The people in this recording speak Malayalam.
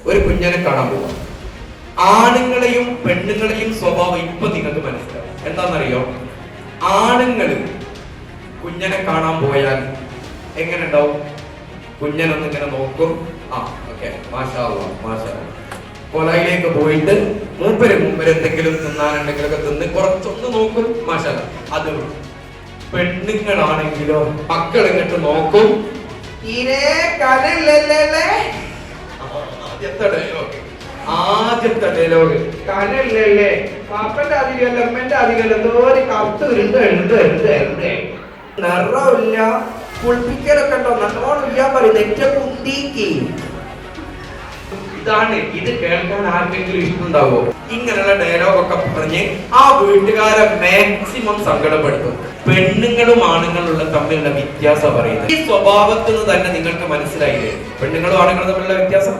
ഒരു കുഞ്ഞിനെ കാണാൻ പോവാം. ആണുങ്ങളെയും പെണ്ണുങ്ങളെയും സ്വഭാവം ഇപ്പൊ നിങ്ങൾക്ക് മനസ്സിലാവും. എന്താണെന്നറിയോ? ആണുങ്ങള് കുഞ്ഞിനെ കാണാൻ പോയാൽ എങ്ങനെ ഉണ്ടാവും? കുഞ്ഞനൊന്ന് ഇങ്ങനെ നോക്കും. ആ ഓക്കെ, മാഷാ അല്ലാഹ് മാഷാ അല്ലാഹ്. കൊലയിലേക്ക് പോയിട്ട് മൂപ്പര് എന്തെങ്കിലും തിന്നാനുണ്ടെങ്കിലൊക്കെ തിന്ന് കുറച്ചൊന്ന് നോക്കും. മാഷാ അല്ലാഹ്. അത് പെണ്ണുങ്ങളാണെങ്കിലോ മക്കൾ ഇങ്ങോട്ട് നോക്കും. തീരെ കനല്ലല്ലേ? ആദ്യത്തെ ഡയലോഗ് കനല്ലല്ലേ? പാപ്പന്റെ അധികമല്ല അമ്മന്റെ അധികമല്ല, എന്തോ ഒരു കത്ത് നിറമില്ല. കുളിപ്പിക്കലൊക്കെ ഉണ്ടോ? നല്ലോണം ഇല്ലാൻ പറയും. ഏറ്റവും കുന്തിക്ക് ഇതാണ്. ഇത് കേൾക്കാൻ ആർക്കെങ്കിലും ഇഷ്ടമുണ്ടാവോ? ഇങ്ങനെയുള്ള ഡയലോഗൊക്കെ പറഞ്ഞ് ആ വീട്ടുകാരെ മാക്സിമം സങ്കടപ്പെടുത്തും. പെണ്ണുങ്ങളും ആണുങ്ങളുള്ള തമ്മിലുള്ള വ്യത്യാസം പറയുന്നത് ഈ സ്വഭാവത്തിൽ നിന്ന് തന്നെ നിങ്ങൾക്ക് മനസ്സിലായില്ലേ? പെണ്ണുങ്ങളും ആണുങ്ങളും തമ്മിലുള്ള വ്യത്യാസം